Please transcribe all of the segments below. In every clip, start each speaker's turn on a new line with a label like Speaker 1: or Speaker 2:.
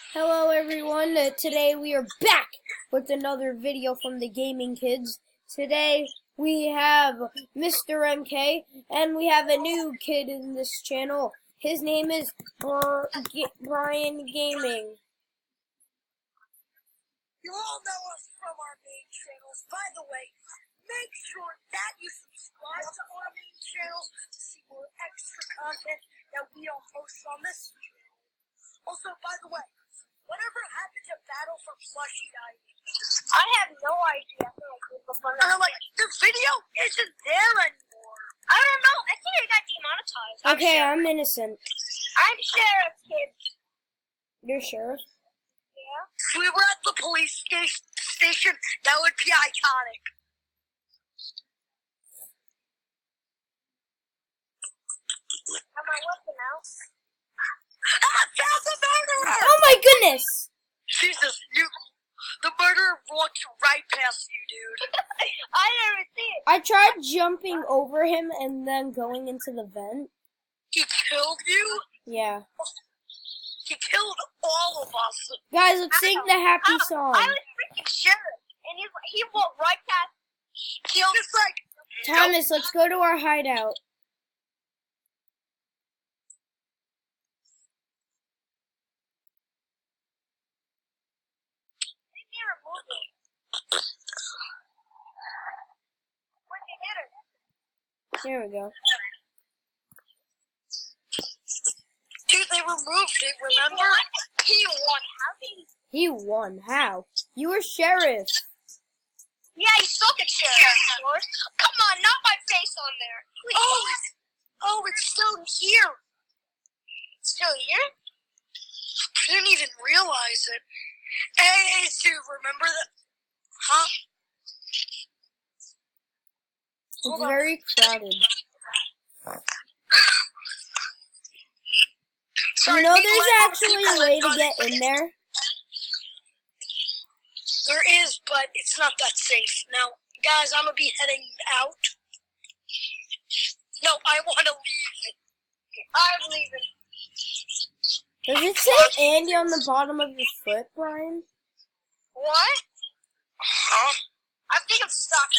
Speaker 1: Hello everyone, today we are back with another video from the Gaming Kids. Today we have Mr. MK and we have a new kid in this channel. His name is Bryan Gaming.
Speaker 2: You all know us from our main channels. By the way, make sure that you subscribe to our main channels to see more extra content that we don't post on this channel. Also, by the way, whatever happened to Battle for Plushie Diving? I have no idea. The video isn't there anymore. I don't know. I think it got demonetized.
Speaker 1: Okay, I'm innocent.
Speaker 2: I'm Sheriff Kid.
Speaker 1: You're sheriff?
Speaker 2: Yeah. If we were at the police station, that would be iconic. Am I weapon out? Found the murderer!
Speaker 1: Oh my goodness!
Speaker 2: Jesus, the murderer walked right past you, dude. I never see it.
Speaker 1: I tried jumping over him and then going into the vent.
Speaker 2: He killed you?
Speaker 1: Yeah.
Speaker 2: He killed all of us.
Speaker 1: Guys, let's sing the happy song.
Speaker 2: I was freaking sheriff, and he walked right past. He just like
Speaker 1: Thomas, let's go to our hideout. There we go.
Speaker 2: Dude, they removed it, remember? He won.
Speaker 1: He won. How? You were sheriff.
Speaker 2: Yeah, you suck at sheriff. Come on, not my face on there. Please. Oh, it's still here. It's still here? I didn't even realize it. Hey, dude, remember that? Huh?
Speaker 1: It's very crowded.
Speaker 2: Sorry,
Speaker 1: You know, there's actually a way to get in there.
Speaker 2: There is, but it's not that safe. Now, guys, I'm gonna be heading out. No, I want to leave. I'm leaving.
Speaker 1: Does it say Andy on the bottom of your foot, Bryan?
Speaker 2: What? Huh? I think I'm stuck.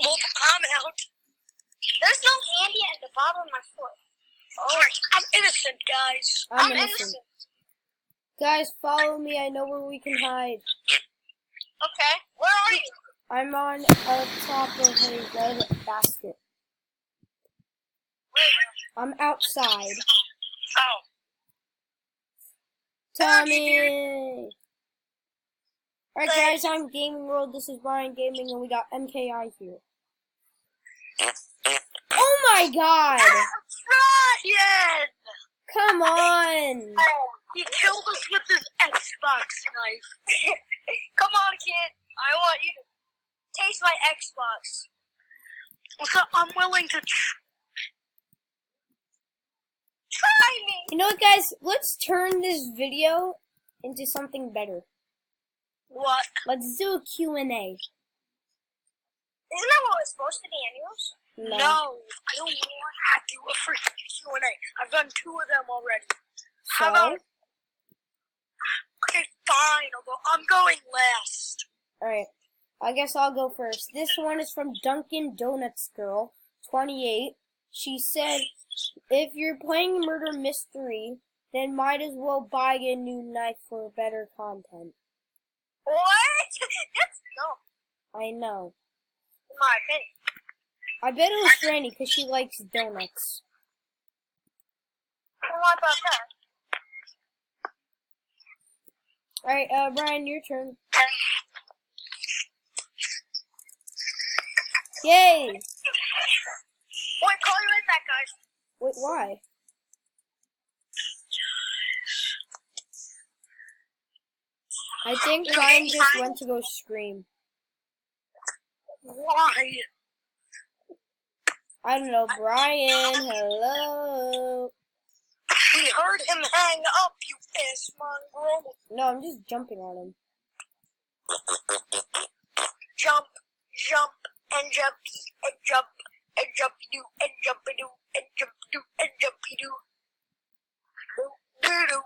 Speaker 2: Well, I'm out. There's no Andy at the bottom of my foot. Oh, I'm innocent, guys.
Speaker 1: I'm innocent. Guys, follow me. I know where we can hide.
Speaker 2: Okay. Where are you?
Speaker 1: I'm on top of a red basket. I'm outside.
Speaker 2: Oh.
Speaker 1: Tommy! Alright guys, I'm Gaming World. This is Bryan Gaming and we got MKI here. Oh my god!
Speaker 2: Ryan!
Speaker 1: Come on!
Speaker 2: He killed us with his Xbox knife. Come on, kid. I want you to taste my Xbox. So I'm willing to try me.
Speaker 1: You know what, guys? Let's turn this video into something better.
Speaker 2: What?
Speaker 1: Let's do a Q&A.
Speaker 2: Isn't that what it's supposed to be, anyways? No, I don't want to do a freaking Q&A. I've done 2 of them already.
Speaker 1: So?
Speaker 2: How about? Okay, fine. I'm going last.
Speaker 1: Alright. I guess I'll go first. This one is from Dunkin' Donuts Girl, 28. She said, if you're playing Murder Mystery, then might as well buy a new knife for better content.
Speaker 2: What? That's dumb.
Speaker 1: I know.
Speaker 2: In my opinion.
Speaker 1: I bet it was Franny because she likes donuts.
Speaker 2: What about that?
Speaker 1: Alright, Bryan, your turn. Yay!
Speaker 2: Wait, call you right back, guys.
Speaker 1: Wait, why? I think Bryan just went to go scream.
Speaker 2: Why?
Speaker 1: I don't know. Bryan, hello?
Speaker 2: We heard him hang up, you ass mongrel.
Speaker 1: No, I'm just jumping on him.
Speaker 2: Jump, jump, and jumpy, and jump, and jumpy-doo, and jumpy-doo, and jumpy-doo, and jumpy-doo. Doo-doo.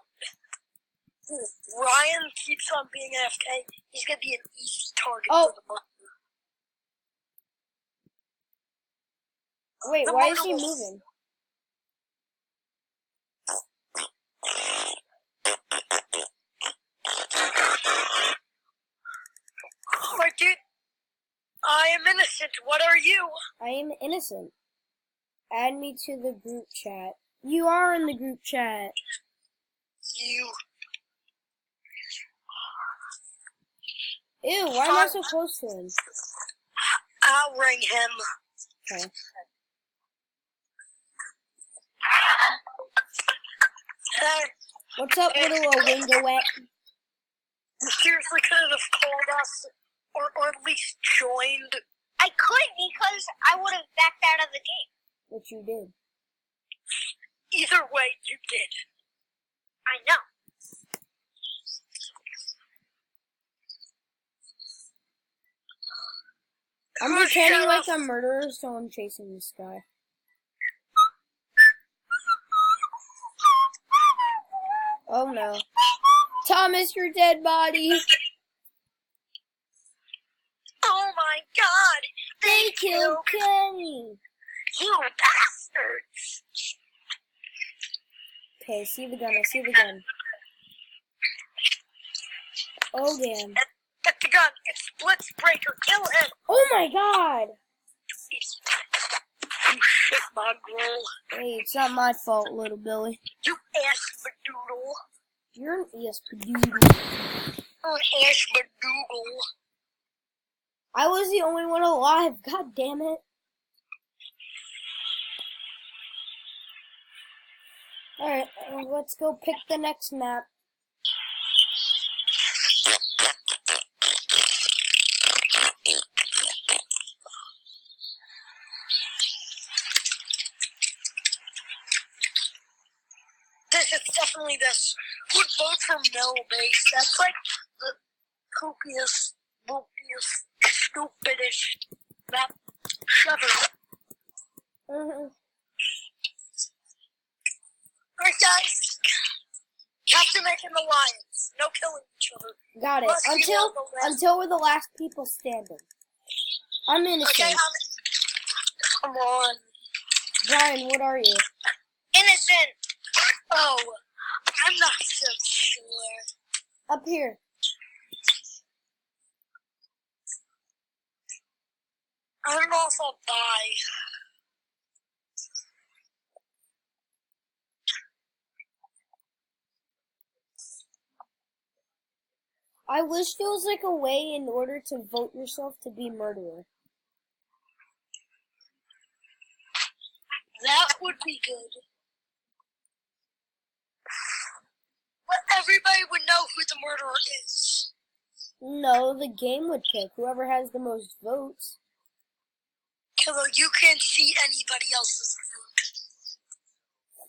Speaker 2: Ryan keeps on being AFK. He's gonna be an easy target
Speaker 1: Oh.
Speaker 2: for the murder.
Speaker 1: Wait,
Speaker 2: The
Speaker 1: why is
Speaker 2: murder
Speaker 1: he
Speaker 2: will-
Speaker 1: moving?
Speaker 2: My dude, I am innocent. What are you?
Speaker 1: I am innocent. Add me to the group chat. You are in the group chat.
Speaker 2: You.
Speaker 1: Ew, why am I so close to him?
Speaker 2: I'll ring him.
Speaker 1: Okay.
Speaker 2: Hey,
Speaker 1: What's up, little wingawet?
Speaker 2: you seriously could have called us, or at least joined.
Speaker 3: I could because I would have backed out of the game.
Speaker 1: Which you did.
Speaker 2: Either way, you did.
Speaker 3: I know.
Speaker 1: I'm
Speaker 2: Who's
Speaker 1: pretending like
Speaker 2: sheriff?
Speaker 1: I'm murderer, so I'm chasing this guy. Oh no. Thomas, your dead body!
Speaker 2: Oh my god!
Speaker 1: They killed Kenny!
Speaker 2: You bastards!
Speaker 1: Okay, I see the gun, I see the gun. Oh damn.
Speaker 2: Get the gun! It's Blitzbreaker! Kill him!
Speaker 1: Oh my god!
Speaker 2: You shit mongrel!
Speaker 1: Hey, it's not my fault, little Billy.
Speaker 2: You ass badoodle!
Speaker 1: You're an ESPN.
Speaker 2: You're an ass badoodle!
Speaker 1: I was the only one alive, god damn it. Alright, let's go pick the next map.
Speaker 2: This is definitely this. Would vote for Mill Base. That's like the kookiest, woopiest, stupidest map ever. Alright guys, you have to make an alliance. No killing each other.
Speaker 1: Got it.
Speaker 2: Unless you want the last-
Speaker 1: Until we're the last people standing. I'm innocent.
Speaker 2: Okay, come on.
Speaker 1: Bryan, what are you?
Speaker 3: Innocent.
Speaker 2: Oh, I'm not so sure.
Speaker 1: Up here.
Speaker 2: I don't know if I'll die.
Speaker 1: I wish there was like a way in order to vote yourself to be murderer.
Speaker 2: That would be good. But everybody would know who the murderer is.
Speaker 1: No, the game would pick whoever has the most votes.
Speaker 2: Killer, you can't see anybody else's vote.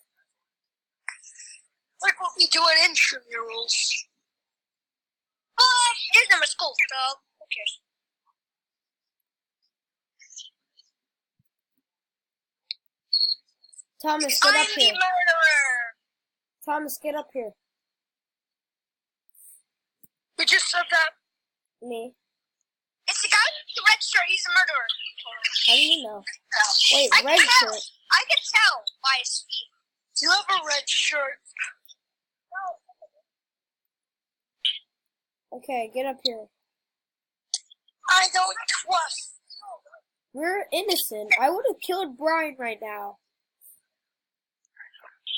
Speaker 2: Like what we do at intramurals.
Speaker 3: His name is cool, so who cares?
Speaker 1: Thomas, get
Speaker 3: I'm
Speaker 1: up
Speaker 3: the
Speaker 1: here.
Speaker 3: murderer.
Speaker 1: Thomas, get up here.
Speaker 2: We just said that.
Speaker 1: Me.
Speaker 3: It's the guy with the red shirt. He's the murderer.
Speaker 1: How do you know? Wait,
Speaker 3: I
Speaker 1: red
Speaker 3: can tell.
Speaker 1: shirt.
Speaker 3: I can tell by his speed.
Speaker 2: You have a red shirt.
Speaker 1: Okay, get up here.
Speaker 2: I don't trust.
Speaker 1: We're innocent. I would have killed Bryan right now.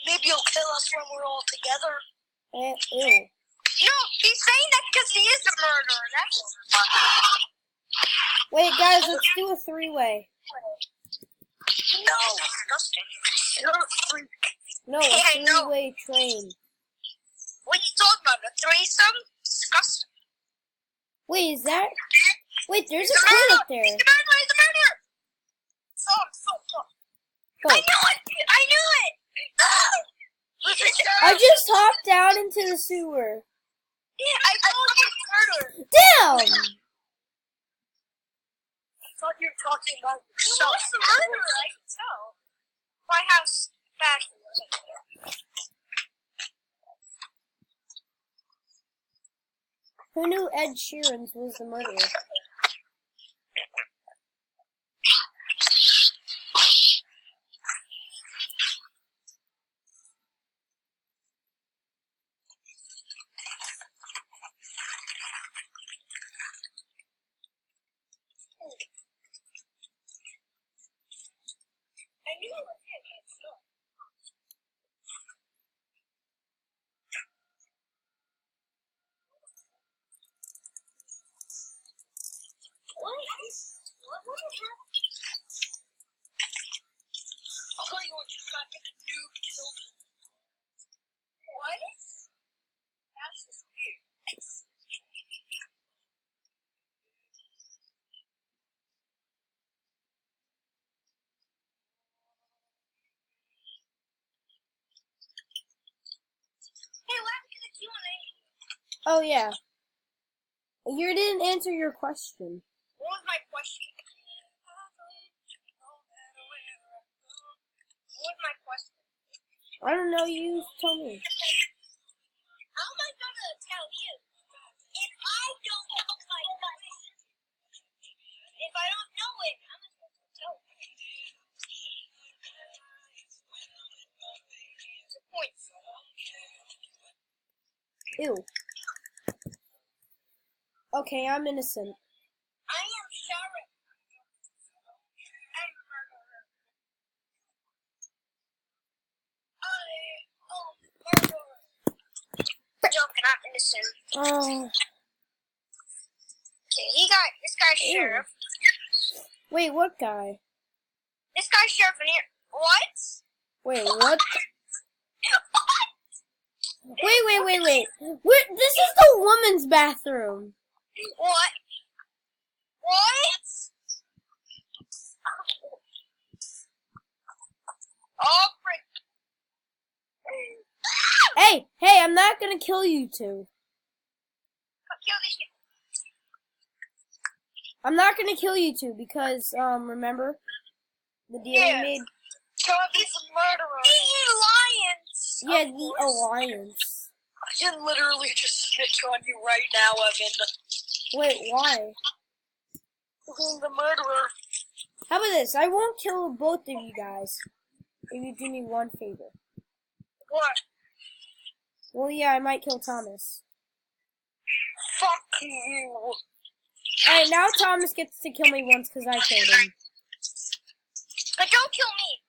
Speaker 2: Maybe you'll kill us when we're all together.
Speaker 1: Ew.
Speaker 3: No, he's saying that because he is the murderer. That's
Speaker 1: Wait, guys, let's do a three-way.
Speaker 2: No,
Speaker 3: disgusting.
Speaker 2: you're a freak.
Speaker 1: No, a
Speaker 3: Yeah, I know.
Speaker 1: three-way train.
Speaker 3: What are you talking about? A threesome? Disgusting.
Speaker 1: Wait, is that? Wait, there's
Speaker 3: He's
Speaker 1: a
Speaker 3: the
Speaker 1: train
Speaker 3: murderer.
Speaker 1: up there.
Speaker 3: He's the murderer. He's the murderer.
Speaker 2: So.
Speaker 1: Oh,
Speaker 3: I knew it. I knew it.
Speaker 1: I just hopped down into the sewer.
Speaker 3: Yeah, I told you he's the murderer.
Speaker 1: Damn!
Speaker 2: I thought you were talking about
Speaker 3: He
Speaker 2: yourself.
Speaker 3: was the murderer. I can tell. My house back here.
Speaker 1: Who knew Ed Sheeran's was the murderer?
Speaker 2: I knew it was him. It's not. What happened? I'll tell you what, you got the noob killed. What? That's just weird. Hey, what happened to the Q&A?
Speaker 1: Oh yeah. You didn't answer your question.
Speaker 2: What was my question? What was my question?
Speaker 1: I don't know, you tell me.
Speaker 2: How am I gonna tell you? If I don't know my question, if I don't know it, how am I supposed to tell you? Two points.
Speaker 1: Ew. Okay, I'm innocent.
Speaker 2: I am Sharon. I'm murderer. Murderer. Joking, I'm innocent.
Speaker 1: Oh.
Speaker 2: Okay, this guy's
Speaker 1: Ew.
Speaker 2: sheriff.
Speaker 1: Wait, what guy?
Speaker 2: This guy's sheriff in here. What?
Speaker 1: Wait, what? Wait. This is the woman's bathroom.
Speaker 2: What? What? Oh, frick.
Speaker 1: Hey, I'm not gonna kill you two.
Speaker 2: Kill these people.
Speaker 1: I'm not gonna kill you two because, remember the deal we made?
Speaker 2: Tommy's a murderer. The Alliance.
Speaker 1: Yeah, the Alliance.
Speaker 2: I can literally just snitch on you right now, Evan.
Speaker 1: Wait, why?
Speaker 2: Who's the murderer?
Speaker 1: How about this? I won't kill both of you guys if you do me one favor.
Speaker 2: What?
Speaker 1: Well, yeah, I might kill Thomas.
Speaker 2: Fuck you.
Speaker 1: Alright, now Thomas gets to kill me once because I killed him.
Speaker 2: But don't kill me.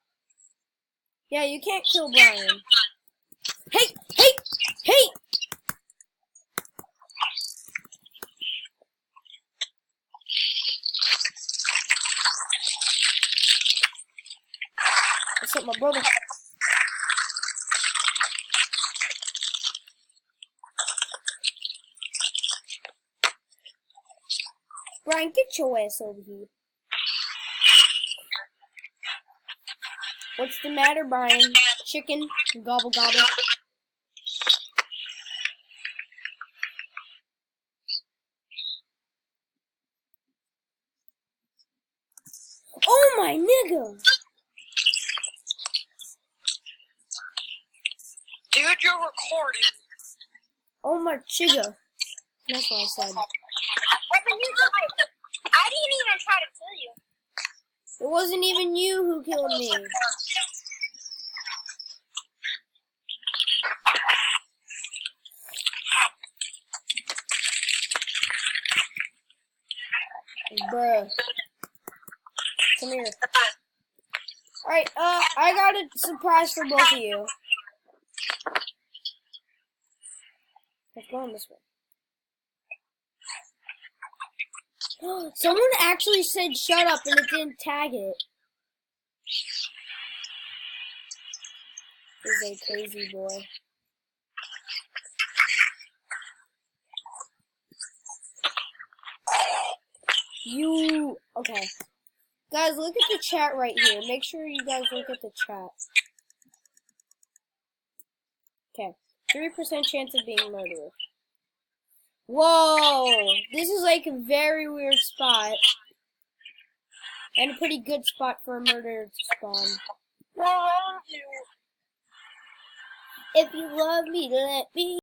Speaker 1: Yeah, you can't kill Bryan. Hey! What's up, my brother? Bryan, get your ass over here. What's the matter, Bryan? Chicken? Gobble gobble. Oh my nigga!
Speaker 2: Dude, you're recording.
Speaker 1: Oh my chigga. That's what I said.
Speaker 2: Evan, you died. I didn't even try to kill you.
Speaker 1: It wasn't even you who killed me. Bruh. Come here. Alright, I got a surprise for both of you. Let's go on this way. Someone actually said shut up and it didn't tag it. This is a crazy boy. Okay. Guys, look at the chat right here. Make sure you guys look at the chat. Okay. 3% chance of being murderer. Whoa! This is like a very weird spot. And a pretty good spot for a murderer to spawn.
Speaker 2: Where are you?
Speaker 1: If you love me, let me